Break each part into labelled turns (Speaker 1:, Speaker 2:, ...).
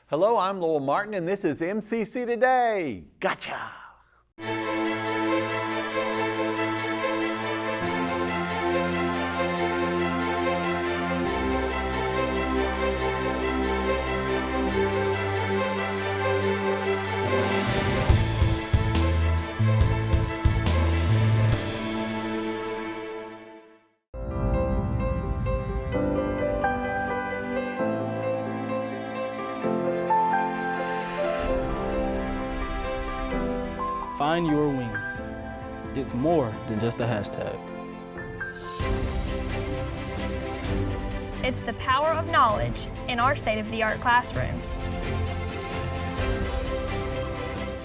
Speaker 1: Hello, I'm Lowell Martin, and this is MCC Today. Gotcha!
Speaker 2: Find your wings. It's more than just a hashtag.
Speaker 3: It's the power of knowledge in our state-of-the-art classrooms.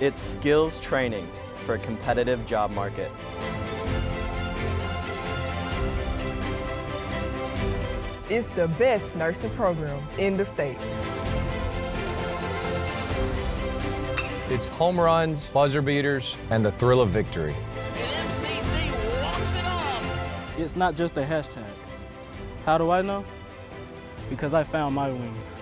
Speaker 4: It's skills training for a competitive job market.
Speaker 5: It's the best nursing program in the state.
Speaker 6: It's home runs, buzzer beaters, and the thrill of victory.
Speaker 7: And MCC walks it up.
Speaker 2: It's not just a hashtag. How do I know? Because I found my wings.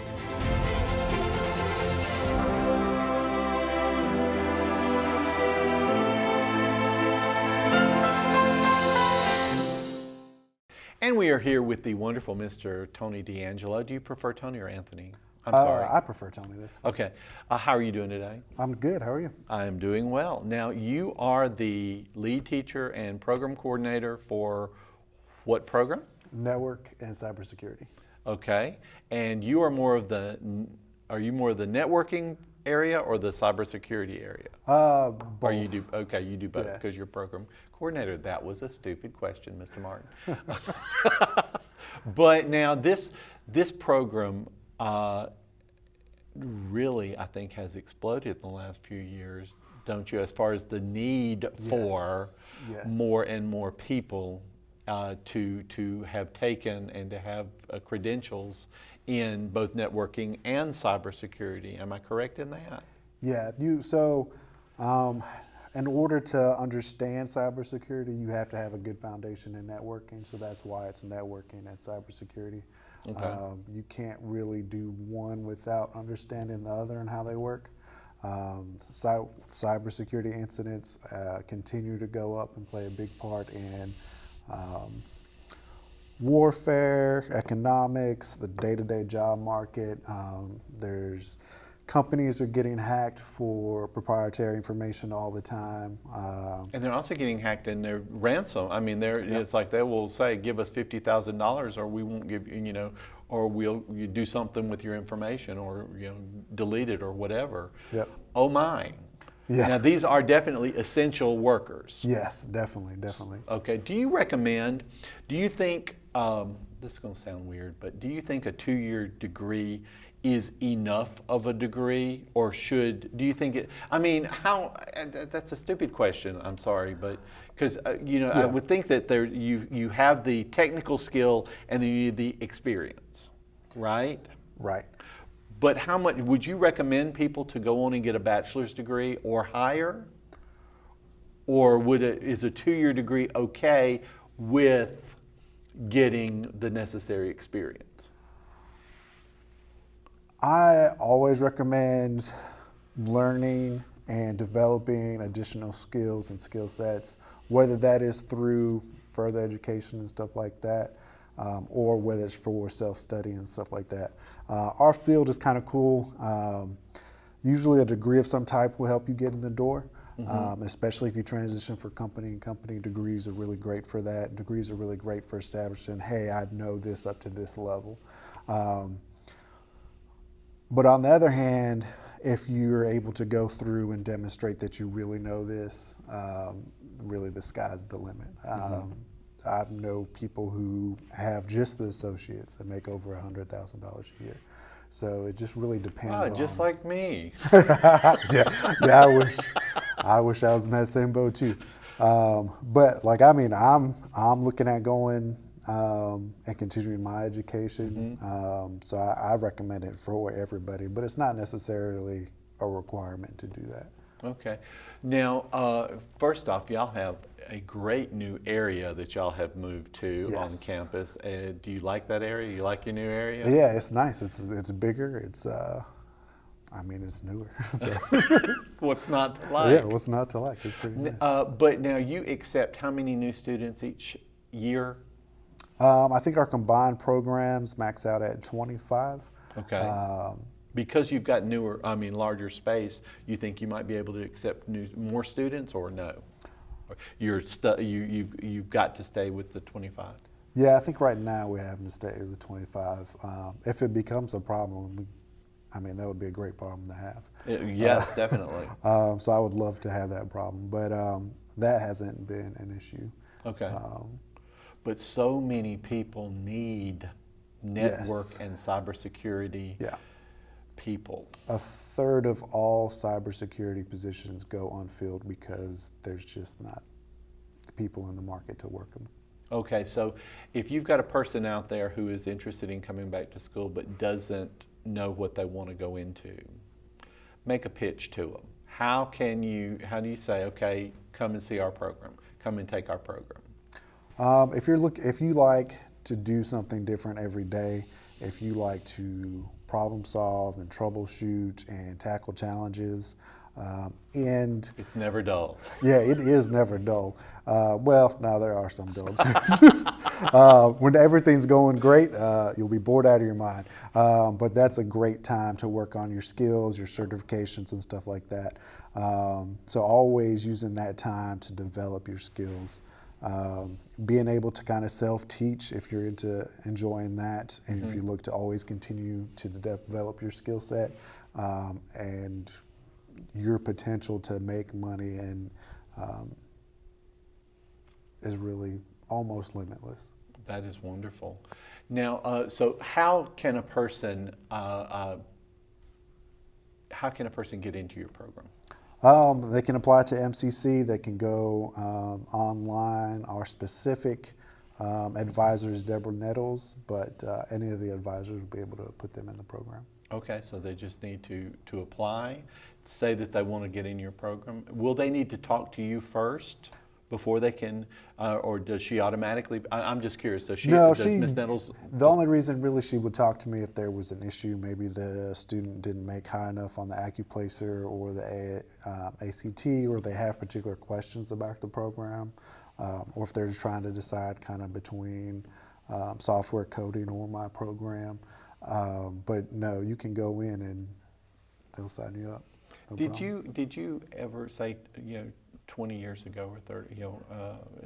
Speaker 1: And we are here with the wonderful Mr. Tony D'Angelo. Do you prefer Tony or Anthony? I'm sorry.
Speaker 8: I prefer Tony this.
Speaker 1: Okay. How are you doing today?
Speaker 8: I'm good. How are you?
Speaker 1: I am doing well. Now, you are the lead teacher and program coordinator for what program?
Speaker 8: Network and cybersecurity.
Speaker 1: Okay. And you are more of the networking area or the cybersecurity area?
Speaker 8: Both.
Speaker 1: Or you do, okay, you do both
Speaker 8: Yeah.
Speaker 1: because you're program coordinator. That was a stupid question, Mr. Martin. But now this program really, I think, has exploded in the last few years, don't you, as far as the need for
Speaker 8: Yes.
Speaker 1: more and more people to have taken and to have credentials in both networking and cybersecurity. Am I correct in that?
Speaker 8: Yeah. In order to understand cybersecurity, you have to have a good foundation in networking. So that's why it's networking and cybersecurity.
Speaker 1: Okay.
Speaker 8: You can't really do one without understanding the other and how they work. Cybersecurity incidents continue to go up and play a big part in warfare, economics, the day-to-day job market. There's companies are getting hacked for proprietary information all the time.
Speaker 1: And they're also getting hacked in their ransom. I mean, it's like they will say, give us $50,000 or we won't give you, or you do something with your information or delete it or whatever.
Speaker 8: Yep.
Speaker 1: Oh my.
Speaker 8: Yeah.
Speaker 1: Now these are definitely essential workers.
Speaker 8: Yes, definitely.
Speaker 1: Okay. Do you think, this is going to sound weird, but do you think a 2-year degree is enough of a degree, or do you think that's a stupid question, I'm sorry, but because I would think that you have the technical skill and then you need the experience, right?
Speaker 8: Right.
Speaker 1: But how much would you recommend people to go on and get a bachelor's degree or higher? Or is a 2-year degree okay with getting the necessary experience?
Speaker 8: I always recommend learning and developing additional skills and skill sets, whether that is through further education and stuff like that, or whether it's for self-study and stuff like that. Our field is kind of cool. Usually a degree of some type will help you get in the door, especially if you transition for company. Degrees are really great for that. Degrees are really great for establishing, hey, I know this up to this level. But on the other hand, if you're able to go through and demonstrate that you really know this, really the sky's the limit. I know people who have just the associates that make over $100,000 a year. So it just really depends on.
Speaker 1: Just like me.
Speaker 8: Yeah, I wish I was in that same boat too. But I'm looking at going and continuing my education. So I recommend it for everybody, but it's not necessarily a requirement to do that.
Speaker 1: Okay. Now, first off, y'all have a great new area that y'all have moved to on campus. Do you like that area? You like your new area?
Speaker 8: Yeah, it's nice. It's bigger. It's I mean, it's newer. So,
Speaker 1: What's not to like?
Speaker 8: yeah, what's not to like? It's pretty nice.
Speaker 1: But now you accept how many new students each year?
Speaker 8: I think our combined programs max out at 25.
Speaker 1: Okay. Because you've got larger space, you think you might be able to accept more students, or no? You've got to stay with the 25.
Speaker 8: Yeah, I think right now we're having to stay with 25. If it becomes a problem, that would be a great problem to have.
Speaker 1: Yes, definitely.
Speaker 8: So I would love to have that problem, but that hasn't been an issue.
Speaker 1: Okay. But so many people need network
Speaker 8: Yes.
Speaker 1: and cybersecurity
Speaker 8: Yeah.
Speaker 1: people.
Speaker 8: A third of all cybersecurity positions go unfilled because there's just not people in the market to work them.
Speaker 1: Okay, so if you've got a person out there who is interested in coming back to school but doesn't know what they want to go into, make a pitch to them. How do you say, okay, come and see our program, come and take our program?
Speaker 8: If you like to do something different every day, if you like to problem solve and troubleshoot and tackle challenges, and
Speaker 1: It's never dull.
Speaker 8: yeah, it is never dull. Well, no, there are some dull days. When everything's going great, you'll be bored out of your mind. But that's a great time to work on your skills, your certifications, and stuff like that. So always using that time to develop your skills. Being able to kind of self-teach if you're enjoying that, and if you look to always continue to develop your skill set and your potential to make money and is really almost limitless.
Speaker 1: That is wonderful. Now, so how can a person get into your program?
Speaker 8: They can apply to MCC. They can go online. Our specific advisor is Deborah Nettles, but any of the advisors will be able to put them in the program.
Speaker 1: Okay, so they just need to apply, say that they want to get in your program. Will they need to talk to you first before they can, or does she automatically? I'm just curious. Does Ms. Nettles?
Speaker 8: The only reason really she would talk to me if there was an issue, maybe the student didn't make high enough on the AccuPlacer or the ACT, or they have particular questions about the program, or if they're just trying to decide kind of between software coding or my program. But no, you can go in and they'll sign you up. No problem.
Speaker 1: Did you ever say 20 years ago or 30,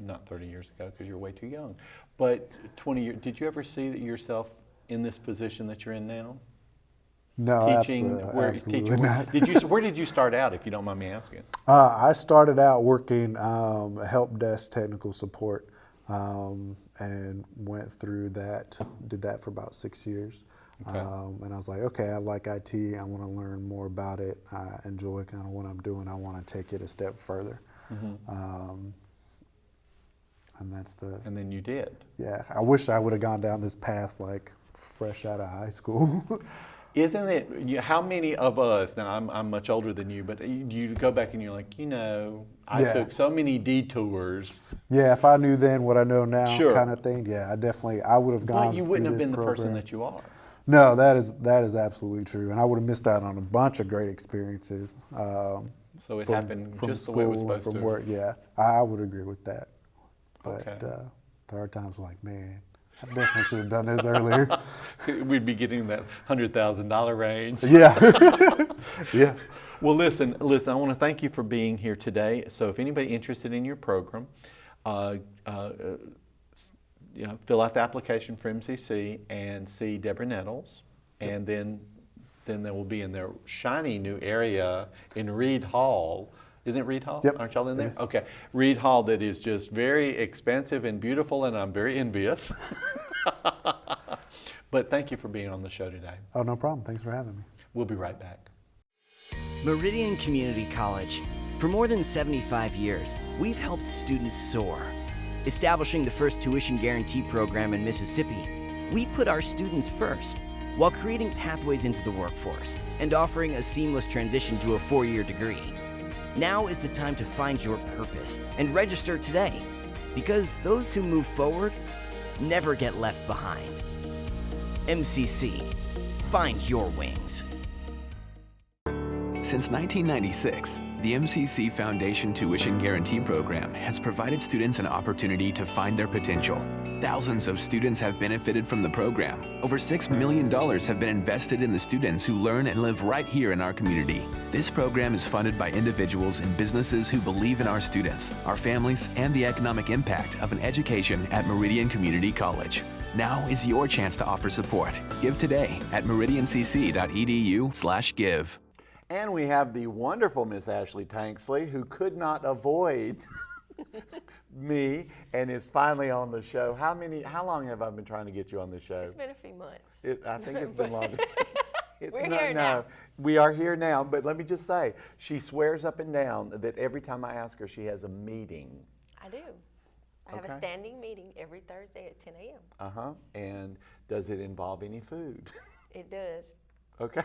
Speaker 1: not 30 years ago because you're way too young, but 20 years, did you ever see yourself in this position that you're in now?
Speaker 8: No,
Speaker 1: Teaching,
Speaker 8: absolutely not.
Speaker 1: Where did you start out, if you don't mind me asking?
Speaker 8: I started out working help desk technical support and went through that, did that for about 6 years.
Speaker 1: Okay.
Speaker 8: And I was like, okay, I like IT. I want to learn more about it. I enjoy kind of what I'm doing. I want to take it a step further. And that's
Speaker 1: And then you did.
Speaker 8: yeah, I wish I would have gone down this path like fresh out of high school.
Speaker 1: Isn't it, how many of us, now I'm much older than you, but you go back and you're like, I
Speaker 8: Yeah.
Speaker 1: took so many detours.
Speaker 8: Yeah, if I knew then what I know now
Speaker 1: Sure.
Speaker 8: kind of thing, yeah, I would have gone
Speaker 1: But you wouldn't
Speaker 8: through
Speaker 1: have been
Speaker 8: this
Speaker 1: the person
Speaker 8: program.
Speaker 1: that you are.
Speaker 8: No, that is absolutely true. And I would have missed out on a bunch of great experiences.
Speaker 1: So it happened just the way it was supposed
Speaker 8: from
Speaker 1: to.
Speaker 8: work, yeah, I would agree with that. But
Speaker 1: Okay.
Speaker 8: there are times like, man, I definitely should have done this earlier.
Speaker 1: We'd be getting that $100,000 range.
Speaker 8: Yeah, yeah.
Speaker 1: Well, listen, I want to thank you for being here today. So if anybody interested in your program, fill out the application for MCC and see Deborah Nettles, and then they will be in their shiny new area in Reed Hall. Isn't it Reed Hall?
Speaker 8: Yep.
Speaker 1: Aren't y'all in there?
Speaker 8: Yes.
Speaker 1: Okay. Reed Hall, that is just very expensive and beautiful, and I'm very envious. But thank you for being on the show today.
Speaker 8: Oh, no problem. Thanks for having me.
Speaker 1: We'll be right back.
Speaker 9: Meridian Community College. For more than 75 years, we've helped students soar. Establishing the first tuition guarantee program in Mississippi, we put our students first while creating pathways into the workforce and offering a seamless transition to a 4-year degree. Now is the time to find your purpose and register today, because those who move forward never get left behind. MCC, find your wings.
Speaker 10: Since 1996, the MCC Foundation Tuition Guarantee Program has provided students an opportunity to find their potential. Thousands of students have benefited from the program. Over $6 million have been invested in the students who learn and live right here in our community. This program is funded by individuals and businesses who believe in our students, our families, and the economic impact of an education at Meridian Community College. Now is your chance to offer support. Give today at meridiancc.edu/give.
Speaker 1: And we have the wonderful Miss Ashley Tanksley, who could not avoid me and is finally on the show. How long have I been trying to get you on the show?
Speaker 11: It's been a few months.
Speaker 1: I think it's been longer.
Speaker 11: We're here now.
Speaker 1: We are here now, but let me just say, she swears up and down that every time I ask her, she has a meeting.
Speaker 11: I do. I have a standing meeting every Thursday at 10 a.m.
Speaker 1: Uh-huh. And does it involve any food?
Speaker 11: It does.
Speaker 1: Okay.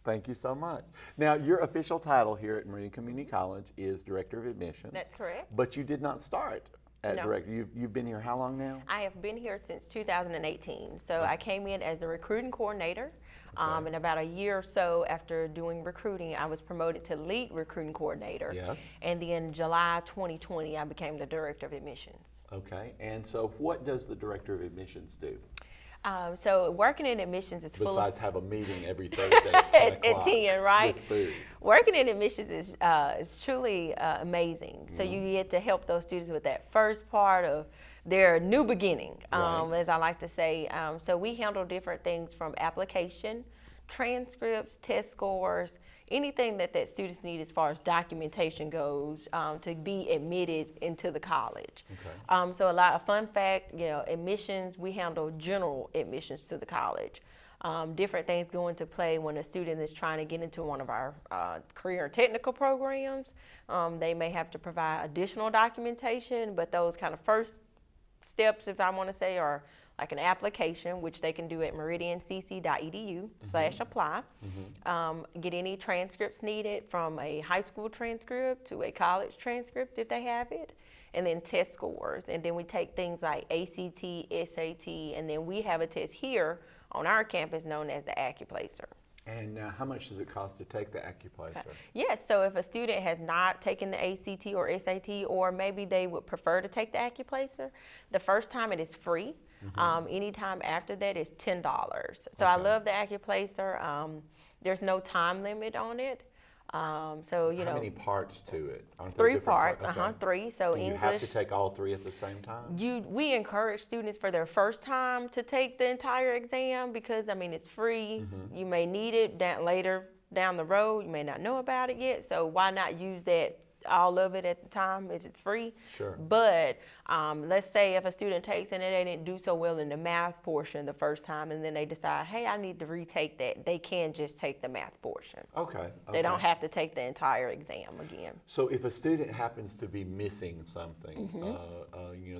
Speaker 1: Thank you so much. Now, your official title here at Meridian Community College is Director of Admissions.
Speaker 11: That's correct.
Speaker 1: But you did not start at
Speaker 11: No.
Speaker 1: Director. You've been here how long now?
Speaker 11: I have been here since 2018. So I came in as the recruiting coordinator. And about a year or so after doing recruiting, I was promoted to lead recruiting coordinator.
Speaker 1: Yes.
Speaker 11: And then July 2020, I became the Director of Admissions.
Speaker 1: Okay. And so what does the Director of Admissions do?
Speaker 11: So working in admissions is
Speaker 1: Besides have a meeting every Thursday at 10 o'clock
Speaker 11: at 10, right?
Speaker 1: with food.
Speaker 11: Working in admissions is truly amazing. So you get to help those students with that first part of their new beginning, as I like to say. So we handle different things from application, transcripts, test scores, anything that students need as far as documentation goes to be admitted into the college. Okay. So a lot of fun fact, admissions, we handle general admissions to the college. Different things go into play when a student is trying to get into one of our career and technical programs. They may have to provide additional documentation, but those kind of first steps, if I want to say, are like an application, which they can do at meridiancc.edu/apply. Get any transcripts needed, from a high school transcript to a college transcript if they have it, and then test scores. And then we take things like ACT, SAT, and then we have a test here on our campus known as the AccuPlacer.
Speaker 1: And how much does it cost to take the AccuPlacer?
Speaker 11: Yes, so if a student has not taken the ACT or SAT, or maybe they would prefer to take the AccuPlacer, the first time it is free. Anytime after that is $10. So I love the AccuPlacer. There's no time limit on it. How
Speaker 1: many parts to it? Aren't there
Speaker 11: 3
Speaker 1: different
Speaker 11: parts,
Speaker 1: Okay.
Speaker 11: 3. So
Speaker 1: Do you
Speaker 11: English.
Speaker 1: have to take all 3 at the same time?
Speaker 11: We encourage students for their first time to take the entire exam because, it's free. You may need it later down the road. You may not know about it yet. So why not use all of it at the time if it's free?
Speaker 1: Sure.
Speaker 11: But let's say if a student takes it and they didn't do so well in the math portion the first time, and then they decide, hey, I need to retake that, they can just take the math portion.
Speaker 1: Okay.
Speaker 11: They don't have to take the entire exam again.
Speaker 1: So if a student happens to be missing something,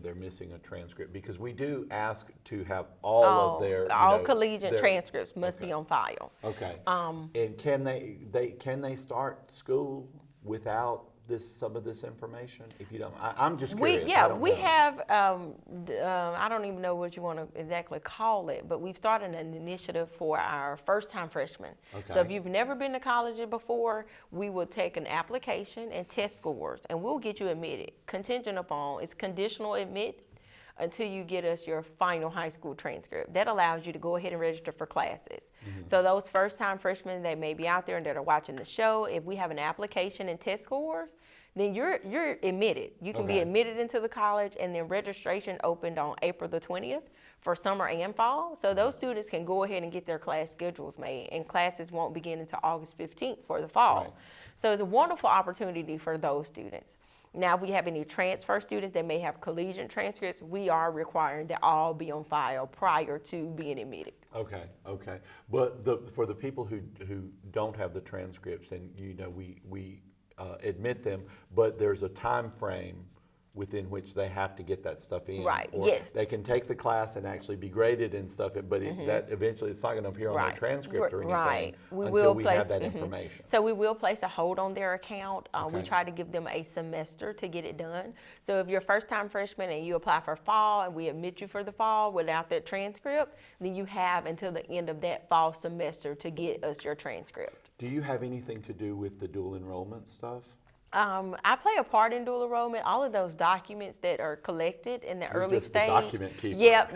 Speaker 1: they're missing a transcript, because we do ask to have all of their
Speaker 11: collegiate transcripts must be on file.
Speaker 1: Okay. And can they start school without some of this information? If you don't, I'm just curious.
Speaker 11: We have. I don't even know what you want to exactly call it, but we've started an initiative for our first-time freshmen. Okay. So if you've never been to college before, we will take an application and test scores, and we'll get you admitted. Contingent upon, it's conditional admit until you get us your final high school transcript. That allows you to go ahead and register for classes. So those first-time freshmen that may be out there and that are watching the show, if we have an application and test scores, then you're admitted. You can be admitted into the college, and then registration opened on April the 20th for summer and fall. So those students can go ahead and get their class schedules made, and classes won't begin until August 15th for the fall. Right. So it's a wonderful opportunity for those students. Now, if we have any transfer students that may have collegiate transcripts, we are requiring that all be on file prior to being admitted. Okay.
Speaker 1: But for the people who don't have the transcripts, and we admit them, but there's a time frame within which they have to get that stuff in.
Speaker 11: Right,
Speaker 1: Or
Speaker 11: yes.
Speaker 1: they can take the class and actually be graded and stuff, but that eventually it's not going to appear on their transcript or anything
Speaker 11: Right.
Speaker 1: until we have that information.
Speaker 11: So we will place a hold on their account. We
Speaker 1: Okay.
Speaker 11: try to give them a semester to get it done. So if you're a first-time freshman and you apply for fall and we admit you for the fall without that transcript, then you have until the end of that fall semester to get us your transcript.
Speaker 1: Do you have anything to do with the dual enrollment stuff?
Speaker 11: I play a part in dual enrollment. All of those documents that are collected in the
Speaker 1: You're
Speaker 11: early
Speaker 1: just the
Speaker 11: stage.
Speaker 1: document keeper.
Speaker 11: Yep,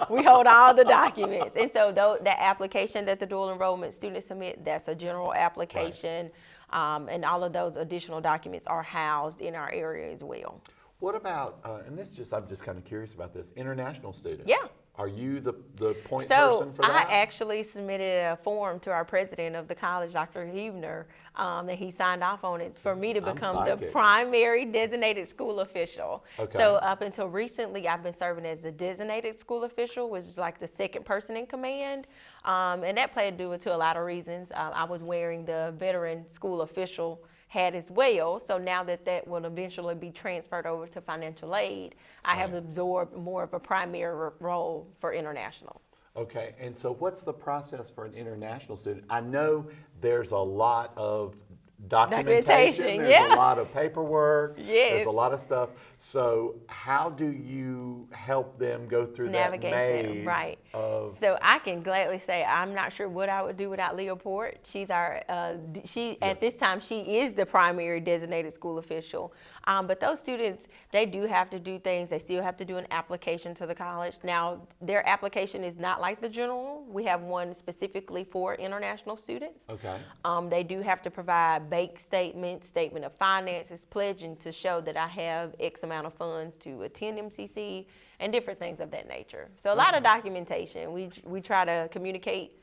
Speaker 11: we hold all the documents. And so that application that the dual enrollment students submit, that's a general application. And all of those additional documents are housed in our area as well.
Speaker 1: What about, and I'm just kind of curious about this, international students?
Speaker 11: Yeah.
Speaker 1: Are you the point
Speaker 11: So
Speaker 1: person for that?
Speaker 11: I actually submitted a form to our president of the college, Dr. Huebner, that he signed off on it for me to become the primary designated school official.
Speaker 1: Okay.
Speaker 11: So up until recently, I've been serving as the designated school official, which is like the second person in command. And that played due to a lot of reasons. I was wearing the veteran school official hat as well. So now that will eventually be transferred over to financial aid, I have absorbed more of a primary role for international.
Speaker 1: Okay, and so what's the process for an international student? I know there's a lot of documentation, there's a lot of paperwork, there's a lot of stuff. So how do you help them go through that maze of...
Speaker 11: So I can gladly say I'm not sure what I would do without Leopold. She's our, at this time, she is the primary designated school official. But those students, they do have to do things. They still have to do an application to the college. Now, their application is not like the general. We have one specifically for international students.
Speaker 1: Okay.
Speaker 11: They do have to provide bank statements, statement of finances, pledging to show that I have X amount of funds to attend MCC and different things of that nature. So a lot of documentation. We try to communicate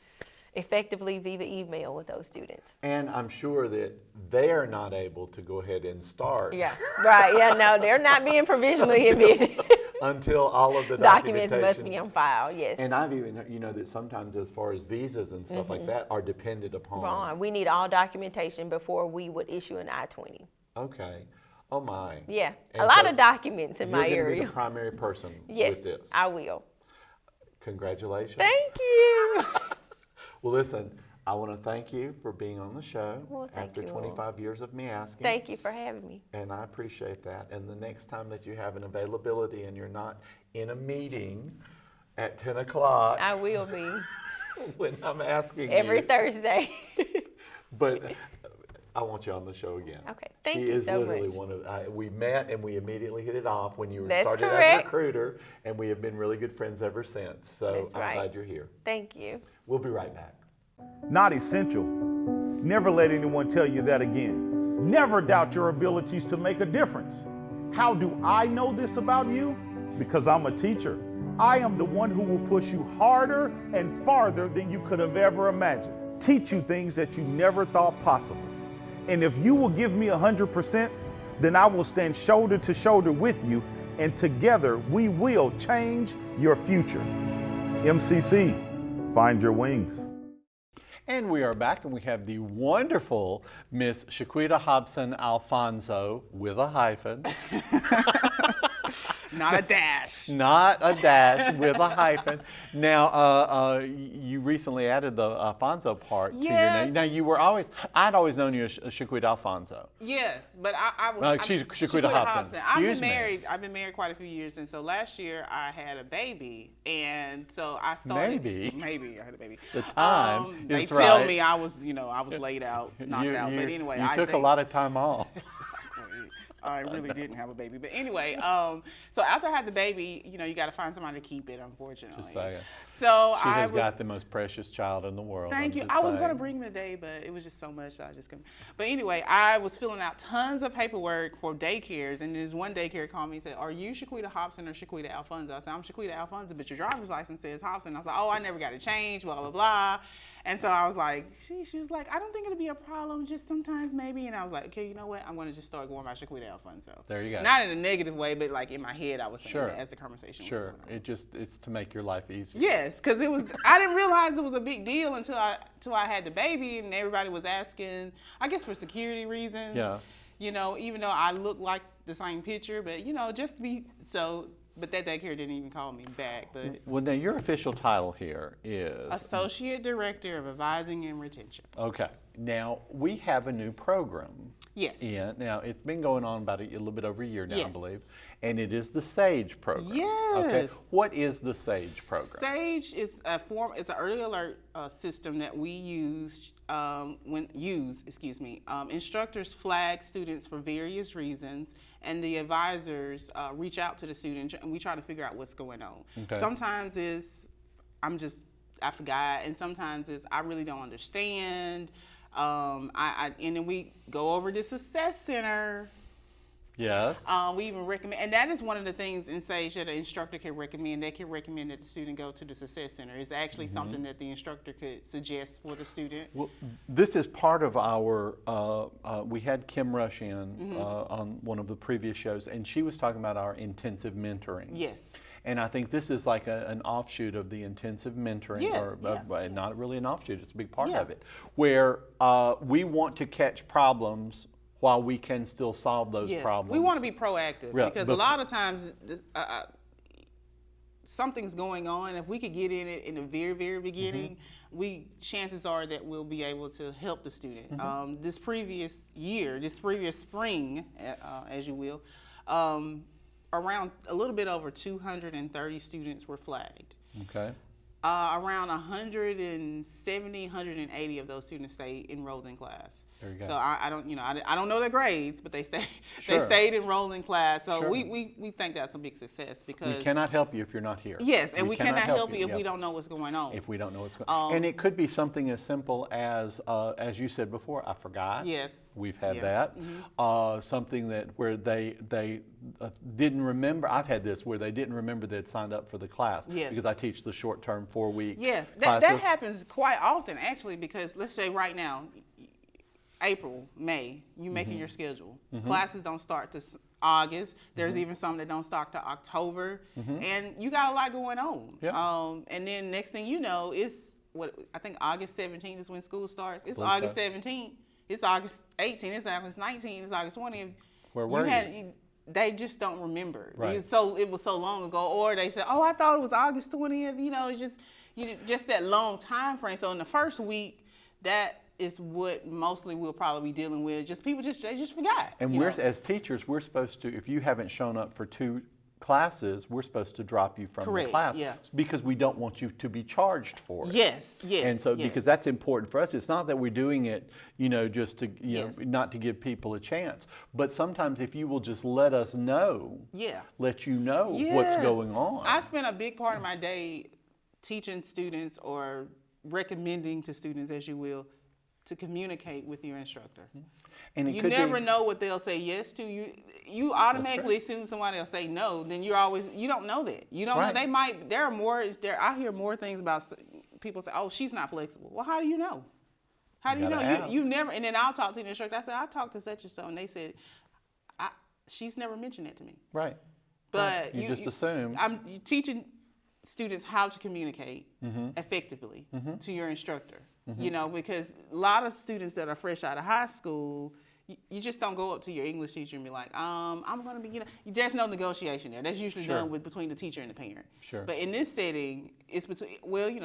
Speaker 11: effectively via email with those students.
Speaker 1: And I'm sure that they're not able to go ahead and start.
Speaker 11: Yeah, right. Yeah, no, they're not being provisionally admitted.
Speaker 1: Until all of the
Speaker 11: documents must be on file, yes.
Speaker 1: And I've even, that sometimes as far as visas and stuff like that are dependent upon.
Speaker 11: Right. We need all documentation before we would issue an I-20.
Speaker 1: Okay. Oh my.
Speaker 11: Yeah,
Speaker 1: and
Speaker 11: a lot of documents in my area.
Speaker 1: You're going to be the primary person with this.
Speaker 11: Yes, I will.
Speaker 1: Congratulations.
Speaker 11: Thank you.
Speaker 1: Well, listen, I want to thank you for being on the show
Speaker 11: after
Speaker 1: 25 years of me asking.
Speaker 11: Thank you for having me.
Speaker 1: And I appreciate that. And the next time that you have an availability and you're not in a meeting at 10 o'clock.
Speaker 11: I will be.
Speaker 1: When I'm asking
Speaker 11: every
Speaker 1: you.
Speaker 11: Thursday.
Speaker 1: But I want you on the show again.
Speaker 11: Okay, thank you
Speaker 1: She is
Speaker 11: so
Speaker 1: literally
Speaker 11: much.
Speaker 1: one of, we met and we immediately hit it off when you
Speaker 11: That's
Speaker 1: started
Speaker 11: correct.
Speaker 1: as a recruiter, and we have been really good friends ever since. So
Speaker 11: That's
Speaker 1: I'm
Speaker 11: right.
Speaker 1: glad you're here.
Speaker 11: Thank you.
Speaker 1: We'll be right back.
Speaker 12: Not essential. Never let anyone tell you that again. Never doubt your abilities to make a difference. How do I know this about you? Because I'm a teacher. I am the one who will push you harder and farther than you could have ever imagined. Teach you things that you never thought possible. And if you will give me 100%, then I will stand shoulder to shoulder with you, and together we will change your future. MCC, find your wings.
Speaker 1: And we are back, and we have the wonderful Miss Shaquita Hopson-Alfonso with a hyphen.
Speaker 13: Not a dash.
Speaker 1: Not a dash, with a hyphen. Now, you recently added the Alfonso part to your name. Now, I'd always known you as Shaquita Alfonso.
Speaker 13: Yes, but I was.
Speaker 1: She's Shaquita Hopson.
Speaker 13: I've been married quite a few years, and so last year I had a baby, and so I started. Maybe I had a baby.
Speaker 1: The time
Speaker 13: they
Speaker 1: is
Speaker 13: tell
Speaker 1: right.
Speaker 13: me I was laid out, knocked out. But anyway,
Speaker 1: you took a lot of time off.
Speaker 13: I really didn't have a baby, but anyway, so after I had the baby, you got to find somebody to keep it, unfortunately.
Speaker 1: Just saying.
Speaker 13: So
Speaker 1: she has got the most precious child in the world.
Speaker 13: Thank you. I was going to bring him today, but it was just so much that I just couldn't. But anyway, I was filling out tons of paperwork for daycares, and this one daycare called me and said, "Are you Shaquita Hopson or Shaquita Alfonso?" I said, "I'm Shaquita Alfonso, but your driver's license says Hopson." I was like, "Oh, I never got it changed, blah, blah, blah." And so I was like, she was like, "I don't think it'll be a problem, just sometimes maybe." And I was like, "Okay, you know what? I'm going to just start going by Shaquita Alfonso."
Speaker 1: There you go.
Speaker 13: Not in a negative way, but like in my head, I was saying that as the conversation was going on.
Speaker 1: It's to make your life easier.
Speaker 13: Yes, because I didn't realize it was a big deal until I had the baby, and everybody was asking, I guess for security reasons.
Speaker 1: Yeah.
Speaker 13: You know, even though I look like the same picture, but you know, just to be so. But that daycare didn't even call me back. But
Speaker 1: Well, now your official title here is
Speaker 13: Associate Director of Advising and Retention.
Speaker 1: Okay. Now we have a new program.
Speaker 13: Yes.
Speaker 1: Now it's been going on about a little bit over a year now,
Speaker 13: Yes.
Speaker 1: I believe, and it is the SAGE program.
Speaker 13: Yes.
Speaker 1: Okay. What is the SAGE program?
Speaker 13: SAGE is it's an early alert system that we use instructors flag students for various reasons, and the advisors reach out to the student, and we try to figure out what's going on.
Speaker 1: Okay.
Speaker 13: Sometimes it's I forgot, and sometimes it's I really don't understand. And then we go over the success center.
Speaker 1: Yes.
Speaker 13: We even recommend, and that is one of the things in SAGE that an instructor can recommend. They can recommend that the student go to the Success Center. It's actually something that the instructor could suggest for the student.
Speaker 1: Well, this is part of our, we had Kim Rush in on one of the previous shows, and she was talking about our intensive mentoring.
Speaker 13: Yes.
Speaker 1: And I think this is like an offshoot of the intensive mentoring,
Speaker 13: Yes,
Speaker 1: not really an offshoot, it's a big part of it, where we want to catch problems while we can still solve those problems.
Speaker 13: We want to be proactive because a lot of times something's going on. If we could get in it in the very, very beginning, chances are that we'll be able to help the student. This previous spring, as you will, around a little bit over 230 students were flagged.
Speaker 1: Okay.
Speaker 13: Around 170, 180 of those students stayed enrolled in class.
Speaker 1: There you go.
Speaker 13: So I don't know their grades, but they
Speaker 1: Sure.
Speaker 13: stayed enrolled in class. So
Speaker 1: Sure.
Speaker 13: we think that's a big success because
Speaker 1: we cannot help you if you're not here.
Speaker 13: Yes, and we cannot help you if
Speaker 1: yeah.
Speaker 13: we don't know what's going on.
Speaker 1: If we don't know what's going on. And it could be something as simple as you said before, I forgot.
Speaker 13: Yes.
Speaker 1: We've had that. Something that where they didn't remember. I've had this where they didn't remember they'd signed up for the class.
Speaker 13: Yes.
Speaker 1: Because I teach the short-term 4-week
Speaker 13: Yes,
Speaker 1: classes.
Speaker 13: that happens quite often actually because let's say right now, April, May, you making your schedule. Classes don't start to August. There's even some that don't start to October, and you got a lot going on.
Speaker 1: Yeah.
Speaker 13: And then next thing you know, it's I think August 17th is when school starts. It's
Speaker 1: Believe
Speaker 13: August
Speaker 1: so.
Speaker 13: 17th. It's August 18th. It's August 19th. It's August 20th.
Speaker 1: Where were you?
Speaker 13: They just don't remember.
Speaker 1: Right.
Speaker 13: It was so long ago, or they said, "Oh, I thought it was August 20th." You know, it's just that long time frame. So in the first week, that is what mostly we'll probably be dealing with. Just people they just forgot.
Speaker 1: And as teachers, we're supposed to, if you haven't shown up for 2 classes, we're supposed to drop you from the class because we don't want you to be charged for it.
Speaker 13: Yes, yes.
Speaker 1: And so because that's important for us. It's not that we're doing it, just to not to give people a chance, but sometimes if you will just let us know, let you know what's going on.
Speaker 13: I spend a big part of my day teaching students or recommending to students, as you will, to communicate with your instructor.
Speaker 1: And
Speaker 13: you never know what they'll say yes to. You automatically assume somebody will say no, then you don't know that. You don't know. I hear more things about people say, "Oh, she's not flexible." Well, how do you know? How do you know? You never, and then I'll talk to the instructor. I said, I talked to such and so, and they said, she's never mentioned that to me.
Speaker 1: Right.
Speaker 13: But
Speaker 1: you just assume.
Speaker 13: I'm teaching students how to communicate effectively to your instructor. Because a lot of students that are fresh out of high school, you just don't go up to your English teacher and be like, I'm going to be, there's no negotiation there. That's usually done between the teacher and the parent.
Speaker 1: Sure.
Speaker 13: But in this setting, it's between,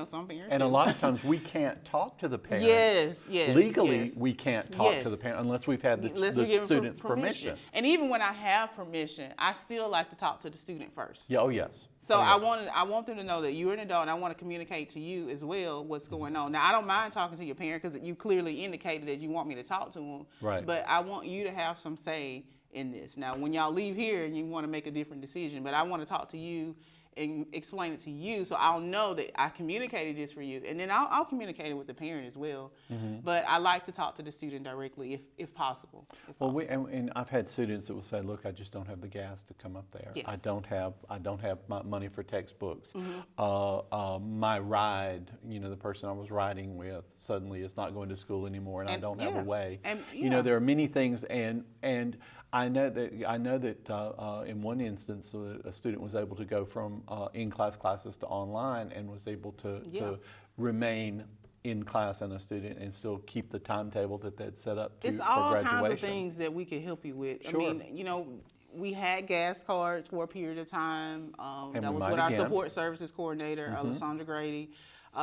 Speaker 13: some parents.
Speaker 1: And a lot of times we can't talk to the parents.
Speaker 13: Yes.
Speaker 1: Legally, we can't talk to the parent unless we've had the student's permission.
Speaker 13: And even when I have permission, I still like to talk to the student first.
Speaker 1: Yeah. Oh, yes.
Speaker 13: So I want them to know that you're an adult, and I want to communicate to you as well what's going on. Now, I don't mind talking to your parent because you clearly indicated that you want me to talk to them.
Speaker 1: Right.
Speaker 13: But I want you to have some say in this. Now, when y'all leave here and you want to make a different decision, but I want to talk to you and explain it to you so I'll know that I communicated this for you. And then I'll communicate it with the parent as well. But I like to talk to the student directly if possible.
Speaker 1: And I've had students that will say, look, I just don't have the gas to come up there. I don't have my money for textbooks. My ride, the person I was riding with suddenly is not going to school anymore and I don't have a way. And, there are many things and I know that in one instance, a student was able to go from in-class classes to online and was able to remain in class and a student and still keep the timetable that they'd set up
Speaker 13: It's
Speaker 1: for
Speaker 13: all
Speaker 1: graduation?
Speaker 13: kinds of things that we can help you with.
Speaker 1: Sure.
Speaker 13: I mean, you know, we had gas cards for a period of time.
Speaker 1: And
Speaker 13: That
Speaker 1: we
Speaker 13: was
Speaker 1: might
Speaker 13: with our
Speaker 1: again.
Speaker 13: support services coordinator, Alessandra Grady.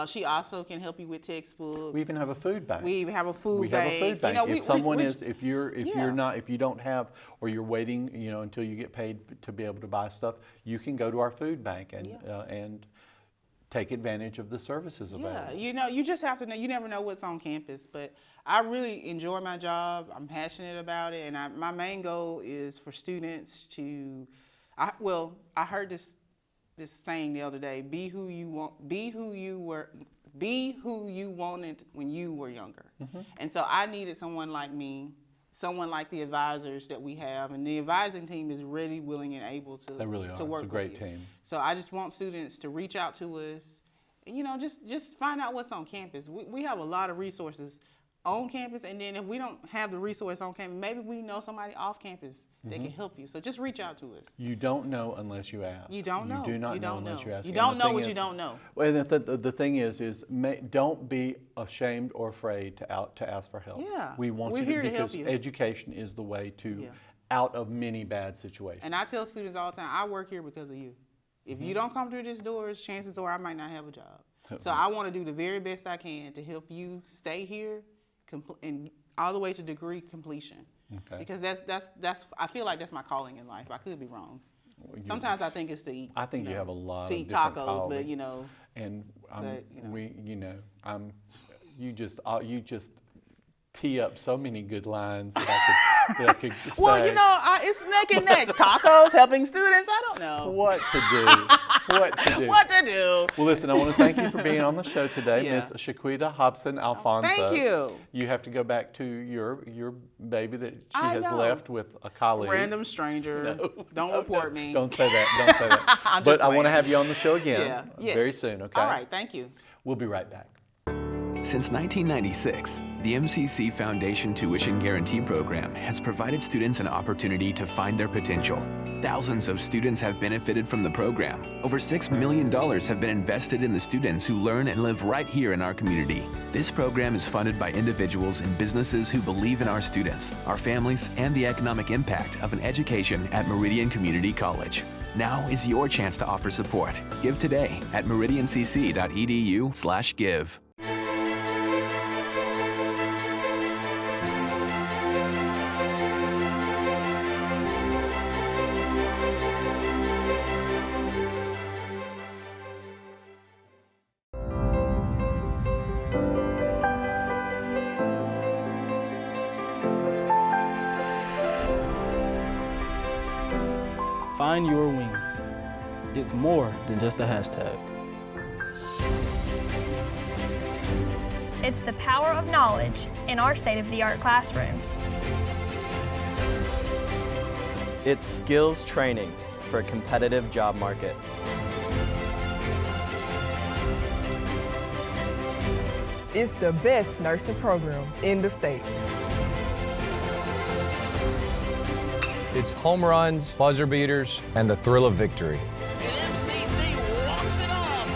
Speaker 13: She also can help you with textbooks.
Speaker 1: We even have a food bank.
Speaker 13: We even have a food
Speaker 1: We
Speaker 13: bank.
Speaker 1: have a food bank.
Speaker 13: You know,
Speaker 1: if someone
Speaker 13: we-
Speaker 1: is, if you're
Speaker 13: Yeah.
Speaker 1: not, if you don't have, or you're waiting, you know, until you get paid to be able to buy stuff, you can go to our food bank and take advantage of the services available.
Speaker 13: Yeah, you know, you just have to know. You never know what's on campus, but I really enjoy my job. I'm passionate about it, and my main goal is for students to. I heard this saying the other day: "Be who you want. Be who you were. Be who you wanted when you were younger." And so I needed someone like me. Someone like the advisors that we have, and the advising team is ready, willing, and able to
Speaker 1: They really are.
Speaker 13: to work
Speaker 1: It's a great
Speaker 13: with you.
Speaker 1: team.
Speaker 13: So I just want students to reach out to us, and, you know, just find out what's on campus. We have a lot of resources on campus, and then if we don't have the resource on campus, maybe we know somebody off campus that can help you. So just reach out to us.
Speaker 1: You don't know unless you ask.
Speaker 13: You don't know.
Speaker 1: You do not
Speaker 13: You
Speaker 1: know
Speaker 13: don't
Speaker 1: unless
Speaker 13: know.
Speaker 1: you ask.
Speaker 13: You
Speaker 1: And
Speaker 13: don't
Speaker 1: the
Speaker 13: know
Speaker 1: thing
Speaker 13: what
Speaker 1: is-
Speaker 13: you don't know.
Speaker 1: Well, the thing is don't be ashamed or afraid to ask for help.
Speaker 13: Yeah,
Speaker 1: We want
Speaker 13: we're
Speaker 1: you
Speaker 13: here to
Speaker 1: because
Speaker 13: help you.
Speaker 1: education is the way to out of many bad situations.
Speaker 13: And I tell students all the time, I work here because of you. If you don't come through these doors, chances are I might not have a job. So I want to do the very best I can to help you stay here and all the way to degree completion.
Speaker 1: Okay.
Speaker 13: Because that's I feel like that's my calling in life. I could be wrong.
Speaker 1: Well,
Speaker 13: Sometimes I think it's to eat.
Speaker 1: I think you have a lot
Speaker 13: to
Speaker 1: of
Speaker 13: eat
Speaker 1: different
Speaker 13: tacos,
Speaker 1: callings.
Speaker 13: but you know.
Speaker 1: And
Speaker 13: you know.
Speaker 1: you just tee up so many good lines that I could say.
Speaker 13: Well, you know, it's neck and neck. Tacos, helping students. I don't know
Speaker 1: what to do.
Speaker 13: What to do.
Speaker 1: Well, listen, I want to thank you for being on the show today,
Speaker 13: Yeah.
Speaker 1: Miss Shaquita Hopson-Alfonso.
Speaker 13: Thank you.
Speaker 1: You have to go back to your baby that she
Speaker 13: I
Speaker 1: has
Speaker 13: know.
Speaker 1: left with a colleague.
Speaker 13: Random stranger. Don't report me.
Speaker 1: Don't say that. Don't say that.
Speaker 13: I'm
Speaker 1: But
Speaker 13: just
Speaker 1: I want to
Speaker 13: playing.
Speaker 1: have you on the show again
Speaker 13: Yeah. Yes.
Speaker 1: very soon, okay?
Speaker 13: All right, thank you.
Speaker 1: We'll be right back.
Speaker 10: Since 1996, the MCC Foundation Tuition Guarantee Program has provided students an opportunity to find their potential. Thousands of students have benefited from the program. Over $6 million have been invested in the students who learn and live right here in our community. This program is funded by individuals and businesses who believe in our students, our families, and the economic impact of an education at Meridian Community College. Now is your chance to offer support. Give today at meridiancc.edu/give.
Speaker 2: Find your wings. It's more than just a hashtag.
Speaker 3: It's the power of knowledge in our state-of-the-art classrooms.
Speaker 4: It's skills training for a competitive job market.
Speaker 5: It's the best nursing program in the state.
Speaker 6: It's home runs, buzzer beaters, and the thrill of victory.
Speaker 7: And MCC walks it up.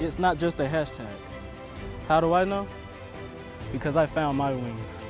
Speaker 2: It's not just a hashtag. How do I know? Because I found my wings.